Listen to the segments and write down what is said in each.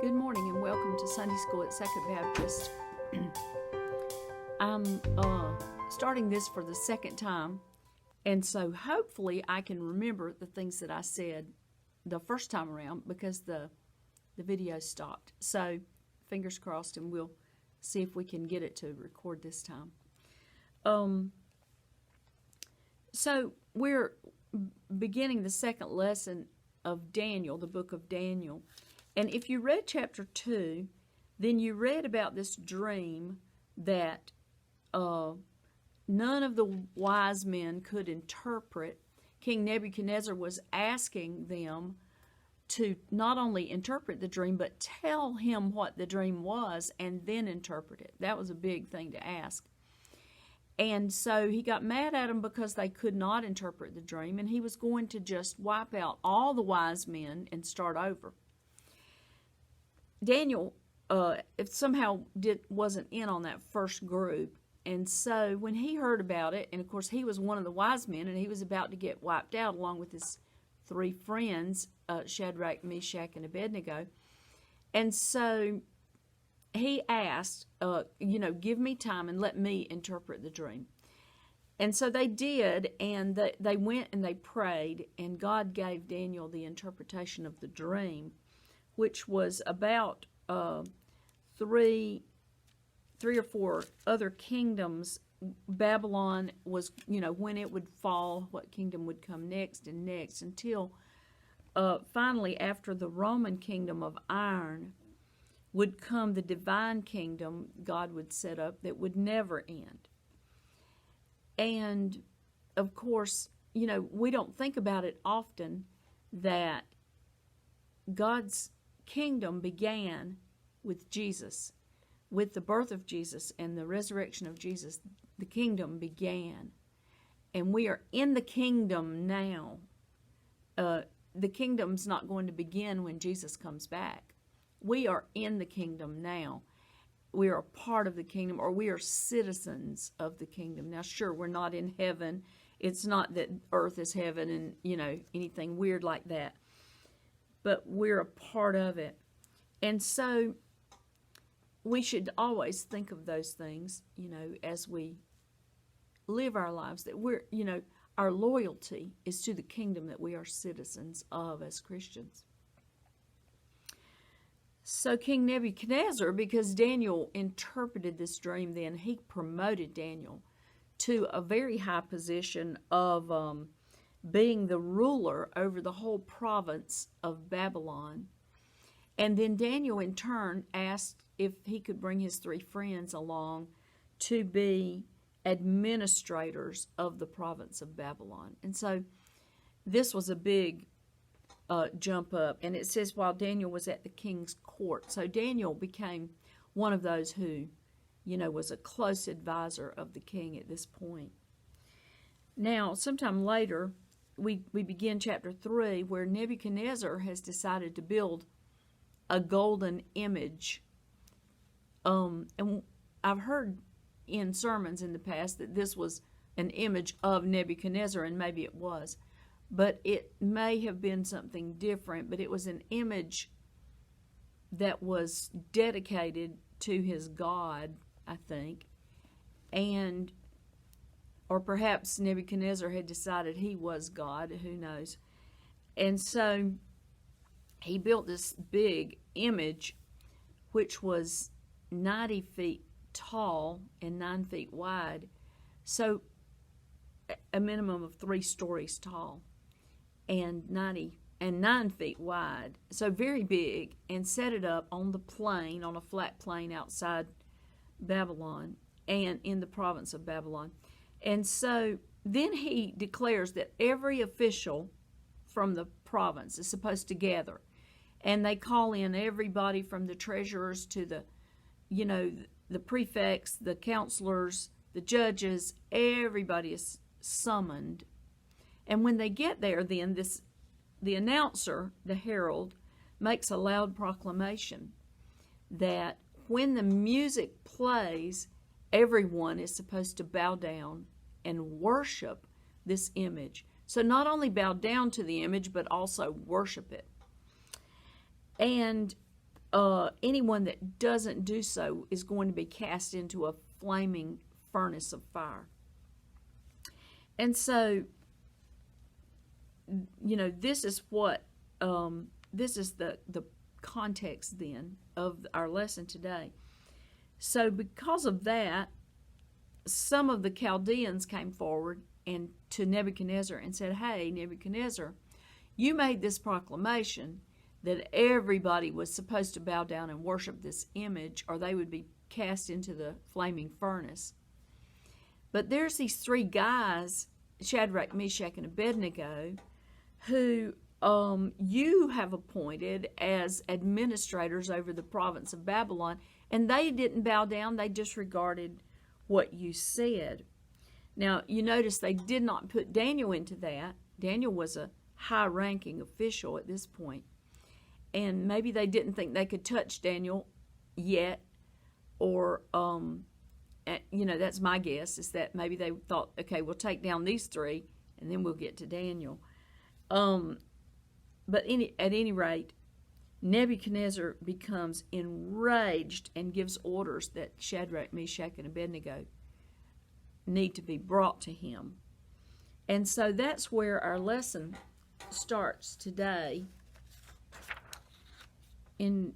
Good morning and welcome to Sunday School at Second Baptist. I'm starting this for the second time, and so hopefully I can remember the things that I said the first time around because the video stopped. So fingers crossed, and we'll see if we can get it to record this time. So we're beginning the second lesson of Daniel, the book of Daniel. And if you read chapter 2, then you read about this dream that none of the wise men could interpret. King Nebuchadnezzar was asking them to not only interpret the dream, but tell him what the dream was and then interpret it. That was a big thing to ask. And so he got mad at them because they could not interpret the dream, and he was going to just wipe out all the wise men and start over. Daniel somehow wasn't in on that first group, and so when he heard about it, and of course he was one of the wise men, and he was about to get wiped out along with his three friends, Shadrach, Meshach, and Abednego, and so he asked, give me time and let me interpret the dream. And so they did, and they went and they prayed, and God gave Daniel the interpretation of the dream, which was about three or four other kingdoms. Babylon was, when it would fall, what kingdom would come next and next, until finally, after the Roman kingdom of iron, would come the divine kingdom God would set up that would never end. And, of course, we don't think about it often that God's kingdom began with Jesus. With the birth of Jesus and the resurrection of Jesus, the kingdom began. And we are in the kingdom now. The kingdom's not going to begin when Jesus comes back. We are in the kingdom now. We are a part of the kingdom, or we are citizens of the kingdom. Now, sure, we're not in heaven. It's not that earth is heaven and, anything weird like that. But we're a part of it. And so we should always think of those things, as we live our lives, that we're, our loyalty is to the kingdom that we are citizens of as Christians. So King Nebuchadnezzar, because Daniel interpreted this dream then, he promoted Daniel to a very high position of being the ruler over the whole province of Babylon. And then Daniel in turn asked if he could bring his three friends along to be administrators of the province of Babylon. And so this was a big jump up. And it says while Daniel was at the king's court. So Daniel became one of those who, was a close advisor of the king at this point. Now, sometime later, we begin chapter 3, where Nebuchadnezzar has decided to build a golden image. And I've heard in sermons in the past that this was an image of Nebuchadnezzar, and maybe it was. But it may have been something different, but it was an image that was dedicated to his God, I think. Or perhaps Nebuchadnezzar had decided he was God, who knows. And so he built this big image, which was 90 feet tall and 9 feet wide. So a minimum of 3 stories tall and 9 feet wide. So very big, and set it up on the plain, on a flat plain outside Babylon and in the province of Babylon. And so then he declares that every official from the province is supposed to gather. And they call in everybody from the treasurers to the prefects, the counselors, the judges. Everybody is summoned. And when they get there, then the announcer, the herald, makes a loud proclamation that when the music plays, everyone is supposed to bow down and worship this image. So not only bow down to the image, but also worship it. And anyone that doesn't do so is going to be cast into a flaming furnace of fire. And so, this is what, this is the context then of our lesson today. So because of that, some of the Chaldeans came forward and to Nebuchadnezzar and said, "Hey, Nebuchadnezzar, you made this proclamation that everybody was supposed to bow down and worship this image or they would be cast into the flaming furnace. But there's these three guys, Shadrach, Meshach, and Abednego, who you have appointed as administrators over the province of Babylon, and they didn't bow down, they disregarded what you said." Now, you notice they did not put Daniel into that. Daniel was a high-ranking official at this point. And maybe they didn't think they could touch Daniel yet, or, that's my guess, is that maybe they thought, okay, we'll take down these three, and then we'll get to Daniel. But at any rate, Nebuchadnezzar becomes enraged and gives orders that Shadrach, Meshach, and Abednego need to be brought to him. And so that's where our lesson starts today in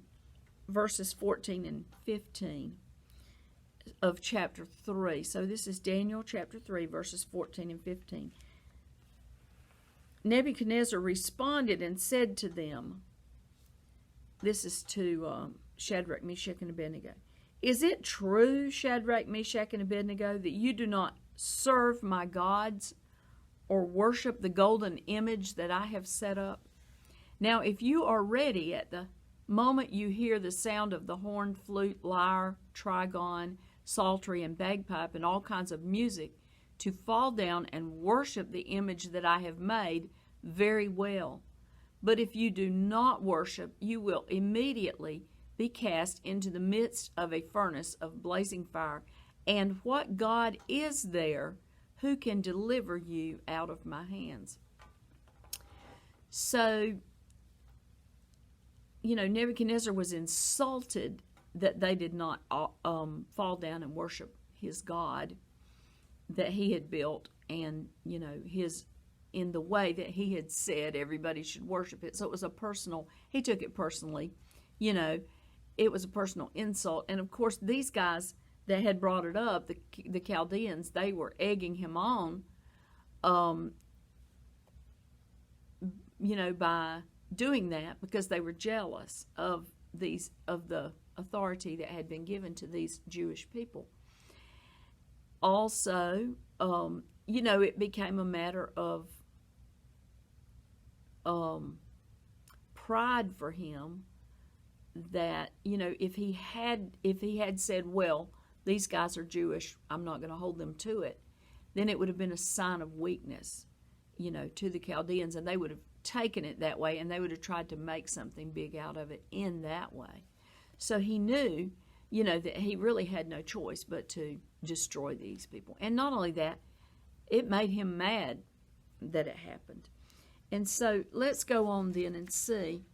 verses 14 and 15 of chapter 3. So this is Daniel chapter 3, verses 14 and 15. Nebuchadnezzar responded and said to them, this is to Shadrach, Meshach, and Abednego, "Is it true, Shadrach, Meshach, and Abednego, that you do not serve my gods or worship the golden image that I have set up? Now, if you are ready at the moment you hear the sound of the horn, flute, lyre, trigon, psaltery, and bagpipe, and all kinds of music, to fall down and worship the image that I have made, very well. But if you do not worship, you will immediately be cast into the midst of a furnace of blazing fire. And what God is there who can deliver you out of my hands?" So, Nebuchadnezzar was insulted that they did not fall down and worship his God that he had built, and, in the way that he had said everybody should worship it. So it was he took it personally, it was a personal insult. And of course, these guys that had brought it up, the Chaldeans, they were egging him on, by doing that because they were jealous of the authority that had been given to these Jewish people. Also, it became a matter of pride for him that, if he had said, well, these guys are Jewish, I'm not going to hold them to it, then it would have been a sign of weakness, to the Chaldeans, and they would have taken it that way, and they would have tried to make something big out of it in that way. So he knew, that he really had no choice but to destroy these people. And not only that, it made him mad that it happened. And so let's go on then and see.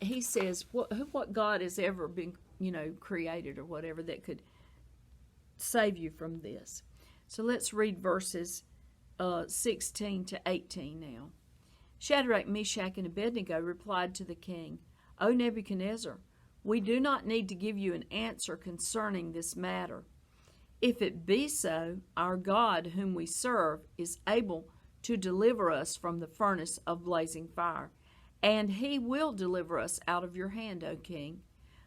He says, what God has ever been, created or whatever that could save you from this. So let's read verses 16 to 18 now. Shadrach, Meshach, and Abednego replied to the king, "O Nebuchadnezzar, we do not need to give you an answer concerning this matter. If it be so, our God, whom we serve, is able to deliver us from the furnace of blazing fire, and he will deliver us out of your hand, O king.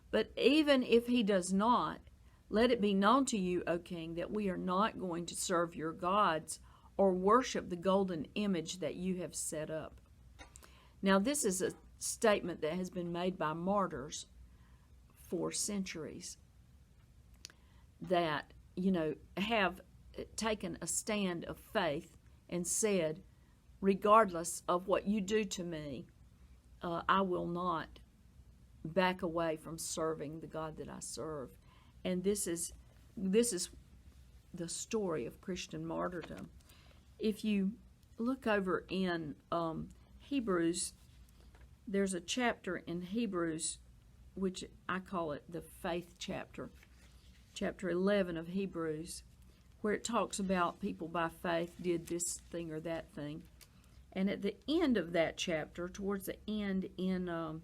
But even if he does not, let it be known to you, O king, that we are not going to serve your gods or worship the golden image that you have set up." Now, this is a statement that has been made by martyrs for centuries that, have taken a stand of faith and said, regardless of what you do to me, I will not back away from serving the God that I serve. And this is the story of Christian martyrdom. If you look over in Hebrews, there's a chapter in Hebrews which I call it the faith chapter, chapter 11 of Hebrews, where it talks about people by faith did this thing or that thing. And at the end of that chapter, towards the end in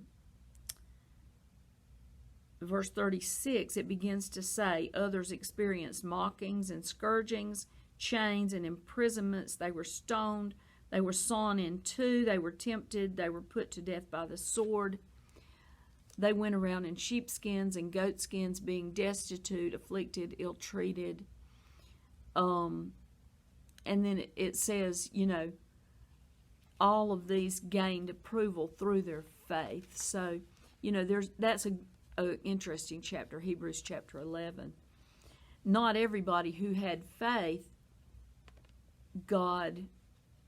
verse 36, it begins to say, others experienced mockings and scourgings, chains and imprisonments. They were stoned. They were sawn in two. They were tempted. They were put to death by the sword. They went around in sheepskins and goatskins, being destitute, afflicted, ill-treated. And then it says, all of these gained approval through their faith. So, that's a interesting chapter, Hebrews chapter 11. Not everybody who had faith, God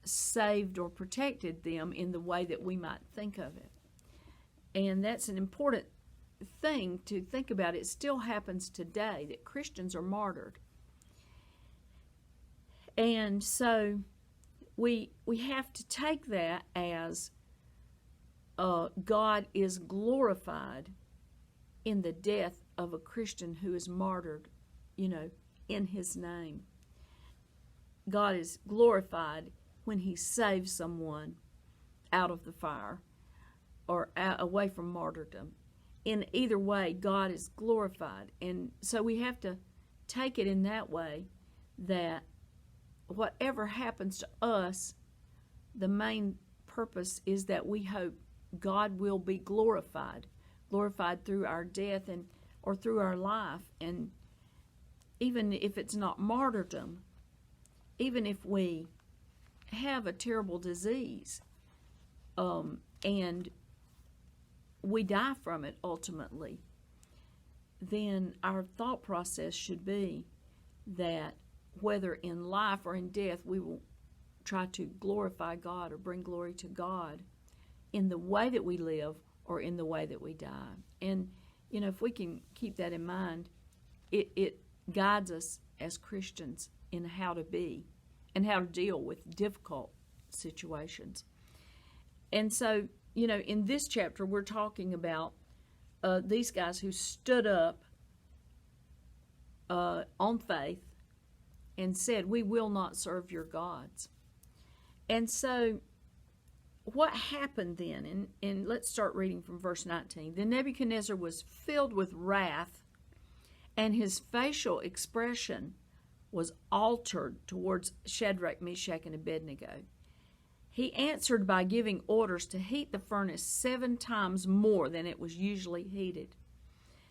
saved or protected them in the way that we might think of it. And that's an important thing to think about. It still happens today that Christians are martyred. And so we have to take that as God is glorified in the death of a Christian who is martyred, in his name. God is glorified when he saves someone out of the fire or away from martyrdom. In either way, God is glorified. And so we have to take it in that way, that whatever happens to us, the main purpose is that we hope God will be glorified through our death or through our life. And even if it's not martyrdom, even if we have a terrible disease and we die from it ultimately, then our thought process should be that whether in life or in death, we will try to glorify God or bring glory to God in the way that we live or in the way that we die. And, if we can keep that in mind, it guides us as Christians in how to be and how to deal with difficult situations. And so, in this chapter, we're talking about these guys who stood up on faith and said, we will not serve your gods. And so what happened then? And let's start reading from verse 19. Then Nebuchadnezzar was filled with wrath, and his facial expression was altered towards Shadrach, Meshach, and Abednego. He answered by giving orders to heat the furnace 7 times more than it was usually heated.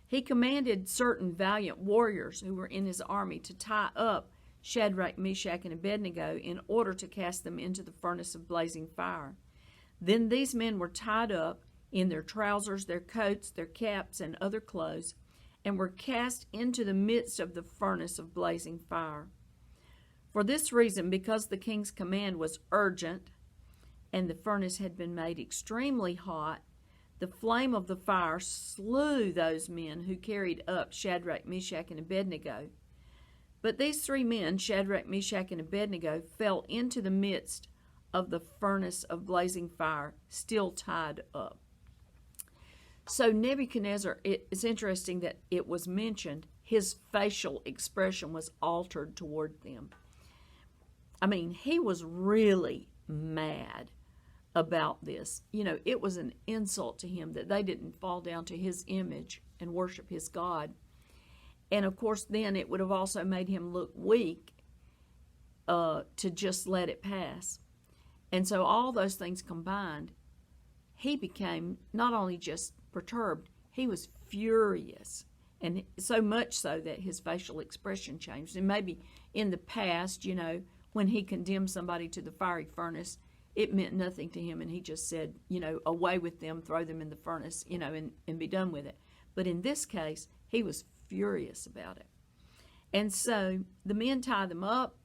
He commanded certain valiant warriors who were in his army to tie up Shadrach, Meshach, and Abednego in order to cast them into the furnace of blazing fire. Then these men were tied up in their trousers, their coats, their caps, and other clothes, and were cast into the midst of the furnace of blazing fire. For this reason, because the king's command was urgent, and the furnace had been made extremely hot, the flame of the fire slew those men who carried up Shadrach, Meshach, and Abednego. But these 3 men, Shadrach, Meshach, and Abednego, fell into the midst of the furnace of blazing fire, still tied up. So Nebuchadnezzar, it's interesting that it was mentioned, his facial expression was altered toward them. I mean, he was really mad about this. It was an insult to him that they didn't fall down to his image and worship his God. And of course, then it would have also made him look weak to just let it pass. And so all those things combined, he became not only just perturbed, he was furious. And so much so that his facial expression changed. And maybe in the past, when he condemned somebody to the fiery furnace, it meant nothing to him, and he just said, away with them, throw them in the furnace, and be done with it. But in this case, he was furious about it. And so the men tied them up,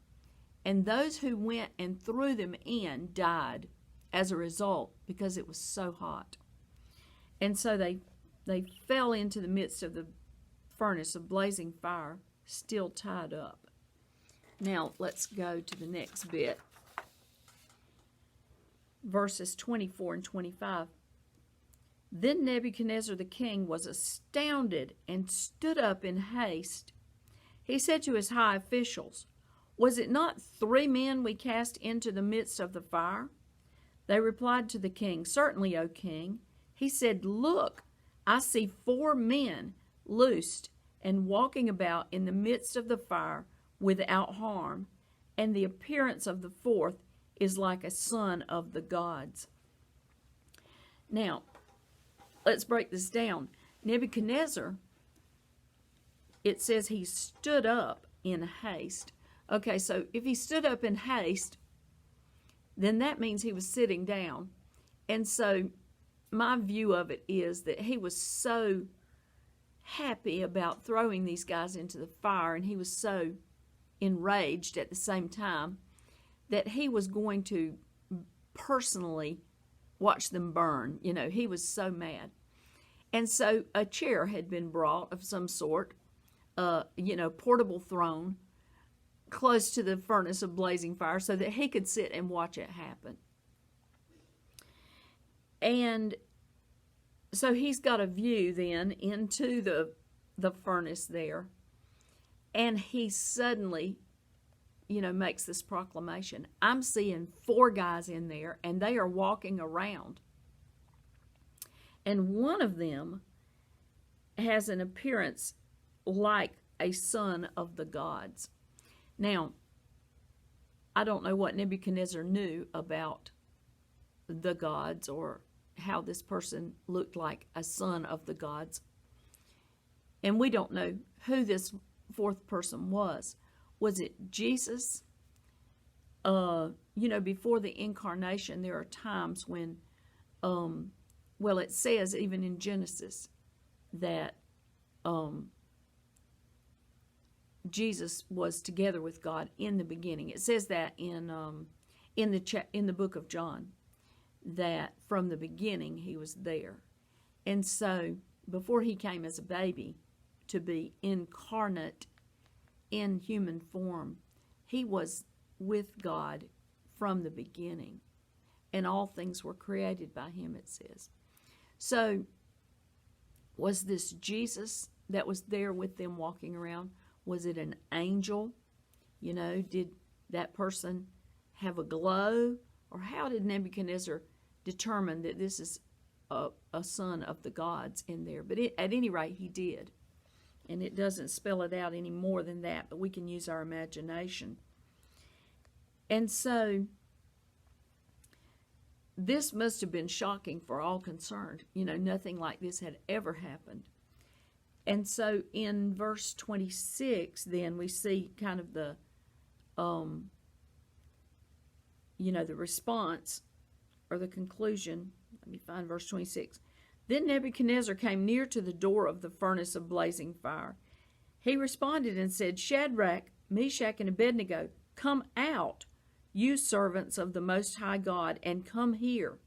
and those who went and threw them in died as a result because it was so hot. And so they fell into the midst of the furnace of blazing fire, still tied up. Now let's go to the next bit. Verses 24 and 25. Then Nebuchadnezzar the king was astounded and stood up in haste. He said to his high officials, "Was it not 3 men we cast into the midst of the fire?" They replied to the king, "Certainly, O king." He said, "Look, I see 4 men loosed and walking about in the midst of the fire without harm, and the appearance of the 4th is like a son of the gods." Now, let's break this down. Nebuchadnezzar, it says he stood up in haste. Okay, so if he stood up in haste, then that means he was sitting down. And so my view of it is that he was so happy about throwing these guys into the fire, and he was so enraged at the same time that he was going to personally watch them burn. You know, he was so mad. And so a chair had been brought of some sort, portable throne, close to the furnace of blazing fire so that he could sit and watch it happen. And so he's got a view then into the furnace there, and he suddenly, makes this proclamation. I'm seeing 4 guys in there, and they are walking around. And one of them has an appearance like a son of the gods. Now, I don't know what Nebuchadnezzar knew about the gods or how this person looked like a son of the gods. And we don't know who this 4th person was. Was it Jesus? Before the incarnation, there are times when, it says even in Genesis that Jesus was together with God in the beginning. It says that in the book of John, that from the beginning he was there. And so before he came as a baby to be incarnate in human form, he was with God from the beginning, and all things were created by him, it says. So was this Jesus that was there with them walking around? Was it an angel? Did that person have a glow? Or how did Nebuchadnezzar determine that this is a son of the gods in there? But at any rate, he did. And it doesn't spell it out any more than that, but we can use our imagination. And so this must have been shocking for all concerned. Nothing like this had ever happened. And so in verse 26, then we see kind of the response or the conclusion. Let me find verse 26. Then Nebuchadnezzar came near to the door of the furnace of blazing fire. He responded and said, "Shadrach, Meshach, and Abednego, come out, you servants of the Most High God, and come here."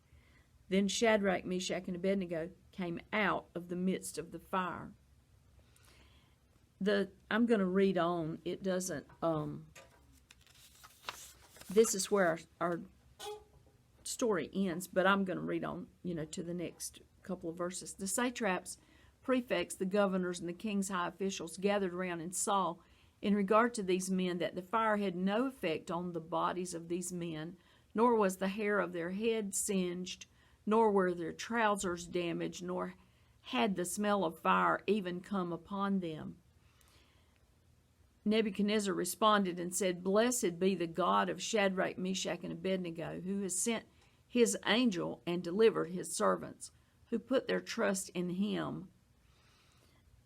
Then Shadrach, Meshach, and Abednego came out of the midst of the fire. I'm going to read on. It doesn't, this is where our story ends, but I'm going to read on, to the next couple of verses. The satraps, prefects, the governors, and the king's high officials gathered around and saw, in regard to these men, that the fire had no effect on the bodies of these men, nor was the hair of their head singed, nor were their trousers damaged, nor had the smell of fire even come upon them. Nebuchadnezzar responded and said, "Blessed be the God of Shadrach, Meshach, and Abednego, who has sent his angel and delivered his servants, who put their trust in him,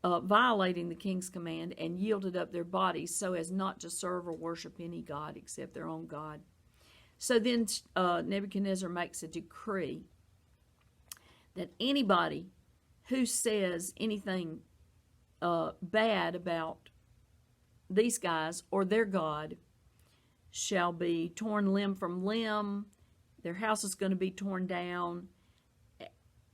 violating the king's command, and yielded up their bodies so as not to serve or worship any god except their own God." So then Nebuchadnezzar makes a decree that anybody who says anything bad about these guys or their God shall be torn limb from limb. Their house is going to be torn down.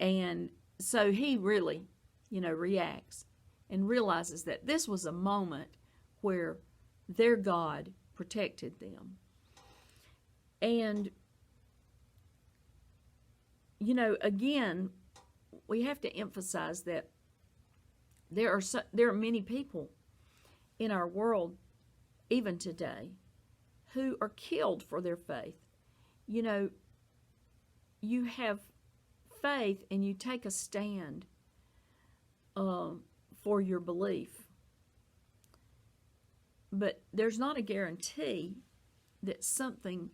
And so he really, reacts and realizes that this was a moment where their God protected them. And, again, we have to emphasize that there are many people in our world, even today, who are killed for their faith. You know, you have faith and you take a stand for your belief. But there's not a guarantee that something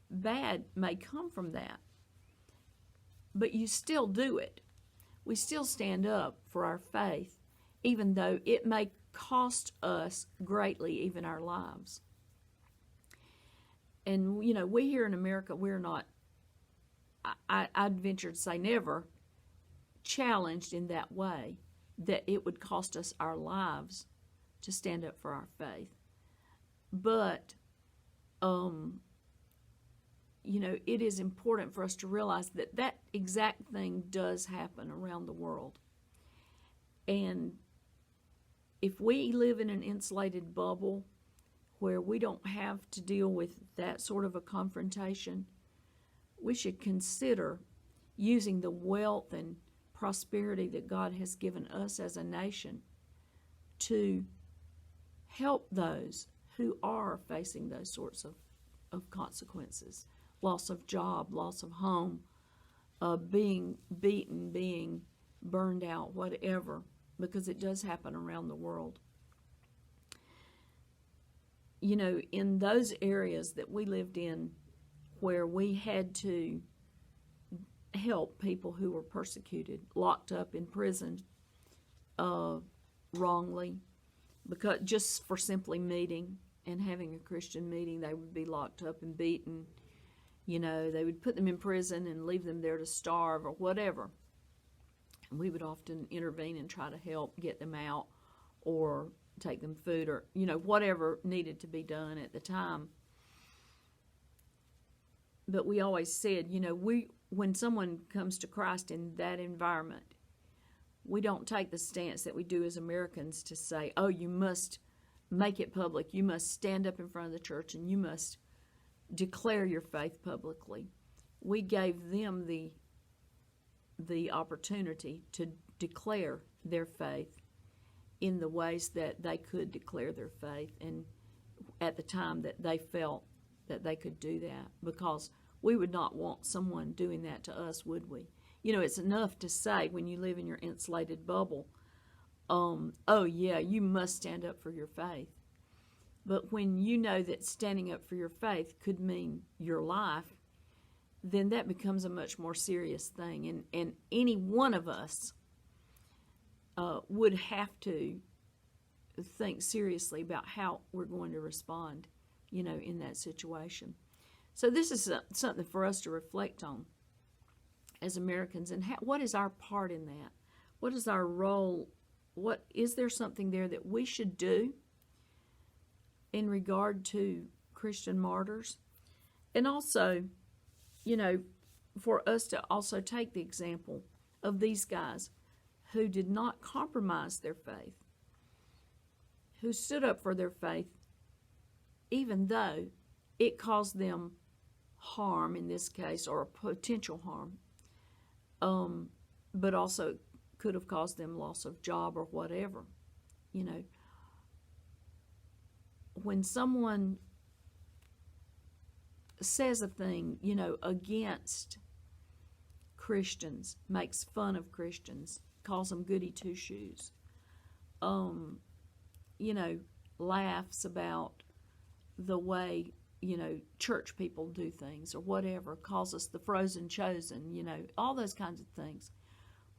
bad may come from that. But you still do it. We still stand up for our faith, even though it may cost us greatly, even our lives. And, you know, we here in America, we're not, I'd venture to say never, challenged in that way, that it would cost us our lives to stand up for our faith. But, you know, it is important for us to realize that that exact thing does happen around the world. And if we live in an insulated bubble where we don't have to deal with that sort of a confrontation, we should consider using the wealth and prosperity that God has given us as a nation to help those who are facing those sorts of consequences. Loss of job, loss of home, being beaten, being burned out, whatever, because it does happen around the world. You know, in those areas that we lived in where we had to help people who were persecuted, locked up in prison wrongly, because just for simply meeting and having a Christian meeting, they would be locked up and beaten. You know, they would put them in prison and leave them there to starve or whatever. And we would often intervene and try to help get them out or take them food or, you know, whatever needed to be done at the time. But we always said, you know, when someone comes to Christ in that environment, we don't take the stance that we do as Americans to say, oh, you must make it public. You must stand up in front of the church and you must declare your faith publicly. We gave them the opportunity to declare their faith in the ways that they could declare their faith, and at the time that they felt that they could do that, because we would not want someone doing that to us, would we? You know, it's enough to say when you live in your insulated bubble, oh yeah, you must stand up for your faith. But when you know that standing up for your faith could mean your life, then that becomes a much more serious thing. And any one of us would have to think seriously about how we're going to respond, you know, in that situation. So this is something for us to reflect on as Americans. And what is our part in that? What is our role? Is there something there that we should do in regard to Christian martyrs? And also, you know, for us to also take the example of these guys who did not compromise their faith, who stood up for their faith, even though it caused them harm in this case, or a potential harm, but also could have caused them loss of job or whatever. You know, when someone says a thing, you know, against Christians, makes fun of Christians, calls them goody two-shoes, you know, laughs about the way, you know, church people do things or whatever, calls us the frozen chosen, you know, all those kinds of things.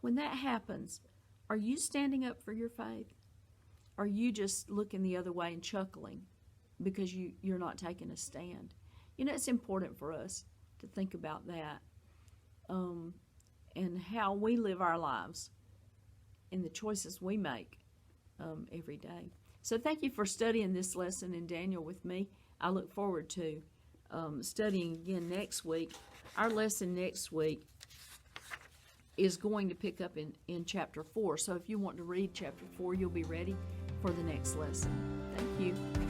When that happens, are you standing up for your faith? Are you just looking the other way and chuckling because you're not taking a stand? You know, it's important for us to think about that, and how we live our lives and the choices we make every day. So thank you for studying this lesson in Daniel with me. I look forward to studying again next week. Our lesson next week is going to pick up in chapter 4. So if you want to read chapter 4, you'll be ready for the next lesson. Thank you.